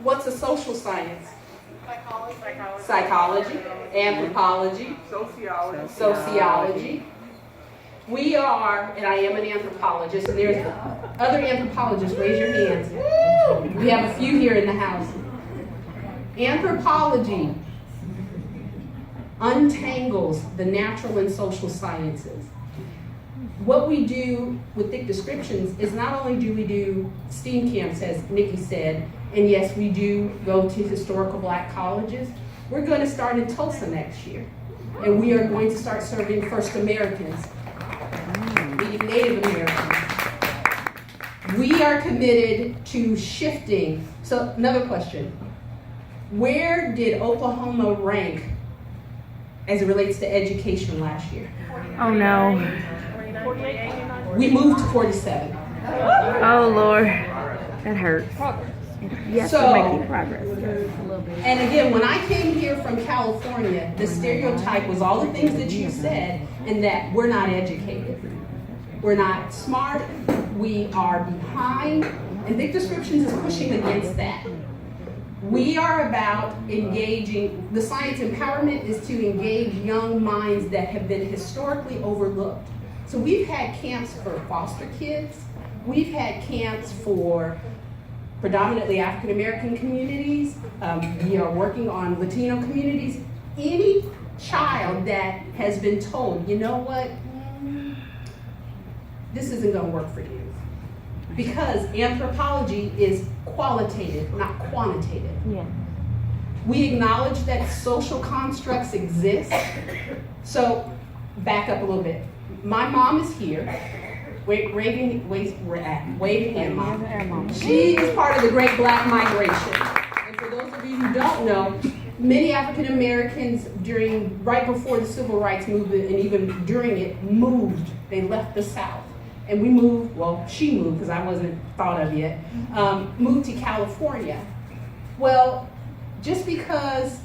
What's a social science? Psychology, anthropology, sociology. We are, and I am an anthropologist, and there's other anthropologists, raise your hands. We have a few here in the house. Anthropology untangles the natural and social sciences. What we do with thick descriptions is not only do we do STEAM camps, as Nikki said, and yes, we do go to historical black colleges. We're going to start in Tulsa next year, and we are going to start serving First Americans, meaning Native Americans. We are committed to shifting. So another question, where did Oklahoma rank as it relates to education last year? Oh no. We moved to 47. Oh Lord, that hurts. Yes, So- we're making progress. And again, when I came here from California, the stereotype was all the things that you said, and that we're not educated. We're not smart, we are behind, and Thick Descriptions is pushing against that. We are about engaging, the science empowerment is to engage young minds that have been historically overlooked. So we've had camps for foster kids, we've had camps for predominantly African American communities, we are working on Latino communities. Any child that has been told, you know what, this isn't gonna work for you. Because anthropology is qualitative, not quantitative. Yeah. We acknowledge that social constructs exist. So, back up a little bit. My mom is here. Wave your hand, Mom. She is part of the Great Black Migration. And for those of you who don't know, many African Americans right before the Civil Rights Movement and even during it, moved. They left the South. And we moved, well, she moved because I wasn't thought of yet, moved to California. Well, just because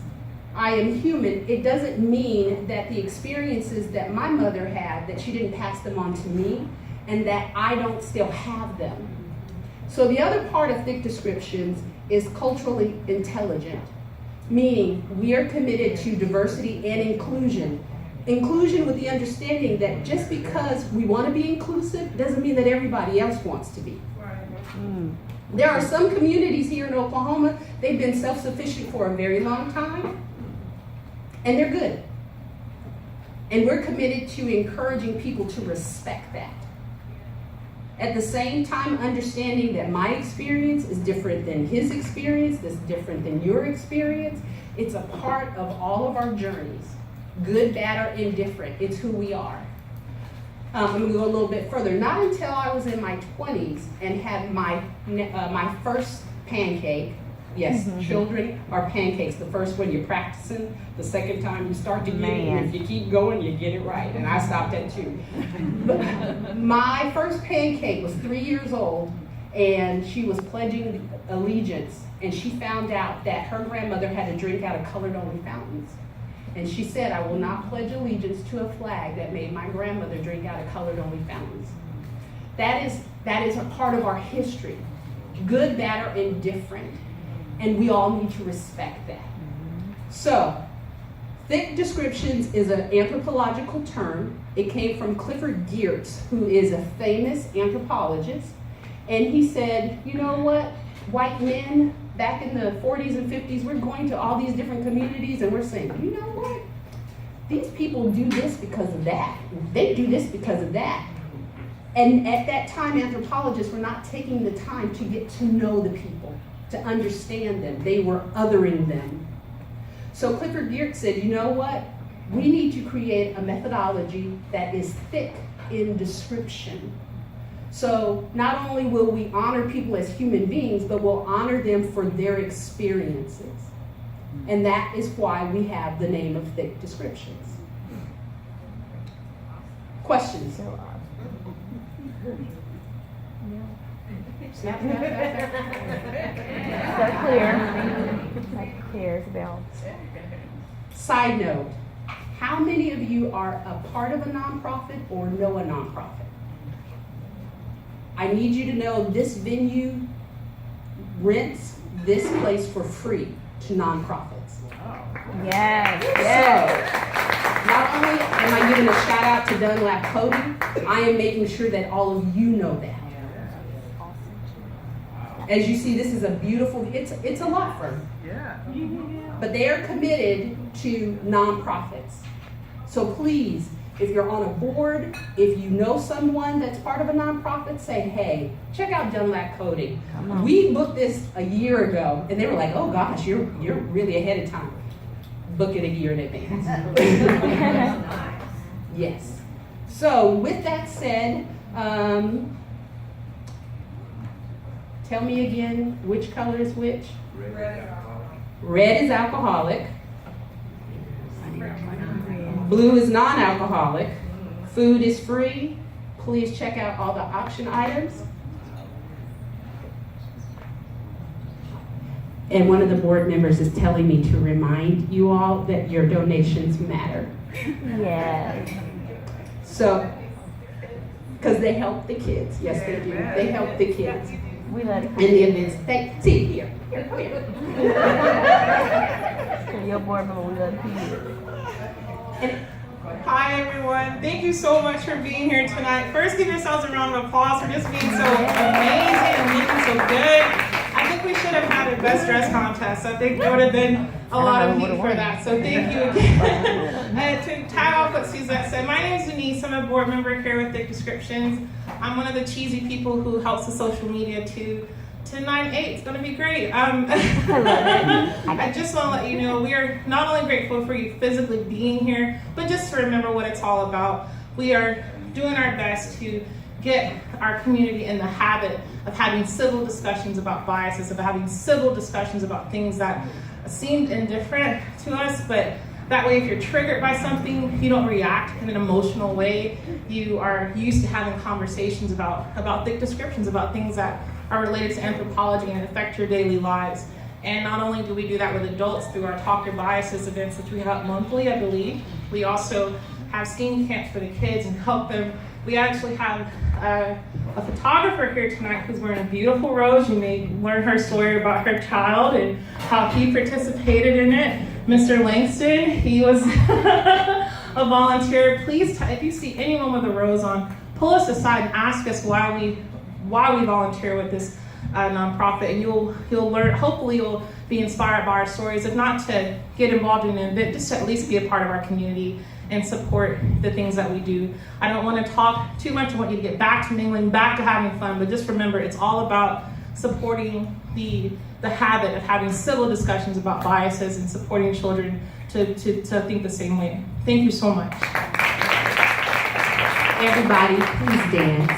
I am human, it doesn't mean that the experiences that my mother had, that she didn't pass them on to me, and that I don't still have them. So the other part of Thick Descriptions is culturally intelligent, meaning we are committed to diversity and inclusion. Inclusion with the understanding that just because we want to be inclusive doesn't mean that everybody else wants to be. There are some communities here in Oklahoma, they've been self-sufficient for a very long time, and they're good. And we're committed to encouraging people to respect that. At the same time, understanding that my experience is different than his experience, that's different than your experience. It's a part of all of our journeys. Good, bad, or indifferent, it's who we are. I'm gonna go a little bit further. Not until I was in my 20s and had my first pancake. Yes, children are pancakes. The first one you're practicing, the second time you start to get it, and if you keep going, you get it right. And I stopped at 2. But my first pancake was 3 years old, and she was pledging allegiance, and she found out that her grandmother had to drink out of colored-only fountains. And she said, I will not pledge allegiance to a flag that made my grandmother drink out of colored-only fountains. That is a part of our history, good, bad, or indifferent. And we all need to respect that. So, Thick Descriptions is an anthropological term. It came from Clifford Geertz, who is a famous anthropologist. And he said, you know what, white men back in the 40s and 50s, we're going to all these different communities and we're saying, you know what, these people do this because of that. They do this because of that. And at that time, anthropologists were not taking the time to get to know the people, to understand them. They were othering them. So Clifford Geertz said, you know what? We need to create a methodology that is thick in description. So not only will we honor people as human beings, but we'll honor them for their experiences. And that is why we have the name of Thick Descriptions. Questions? So clear, Isabel. Side note, how many of you are a part of a nonprofit or know a nonprofit? I need you to know this venue rents this place for free to nonprofits. Yes. So, not only am I giving a shout out to Dunlap Coding, I am making sure that all of you know that. As you see, this is a beautiful, it's a law firm. Yeah. But they are committed to nonprofits. So please, if you're on a board, if you know someone that's part of a nonprofit, say, hey, check out Dunlap Coding. We booked this a year ago, and they were like, oh gosh, you're really ahead of time. Book it a year in advance. Yes. So with that said, tell me again, which color is which? Red is alcoholic. Blue is non-alcoholic. Food is free. Please check out all the option items. And one of the board members is telling me to remind you all that your donations matter. Yes. So, because they help the kids. Yes, they do. They help the kids. We love In the events. See, here. Come here. your board member. We love you. Hi everyone, thank you so much for being here tonight. First, give yourselves a round of applause for just being so amazing and looking so good. I think we should have had a best dress contest. I think there would have been a lot of heat for that. So thank you again. To tie off what Suzette said, my name is Denise. I'm a board member here with Thick Descriptions. I'm one of the cheesy people who helps with social media to 9-8. It's going to be great. I just want to let you know we are not only grateful for you physically being here, but just to remember what it's all about. We are doing our best to get our community in the habit of having civil discussions about biases, of having civil discussions about things that seemed indifferent to us, but that way if you're triggered by something, you don't react in an emotional way. You are used to having conversations about thick descriptions, about things that are related to anthropology and affect your daily lives. And not only do we do that with adults through our Talk Your Biases events, which we have monthly, I believe, we also have STEAM camps for the kids and help them. We actually have a photographer here tonight who's wearing a beautiful rose. You may learn her story about her child and how he participated in it. Mr. Langston, he was a volunteer. Please, if you see anyone with a rose on, pull us aside and ask us why we volunteer with this nonprofit, and you'll learn. Hopefully, you'll be inspired by our stories. If not to get involved in an event, just to at least be a part of our community and support the things that we do. I don't want to talk too much. I want you to get back to mingling, back to having fun. But just remember, it's all about supporting the habit of having civil discussions about biases and supporting children to think the same way. Thank you so much. Everybody, please dance.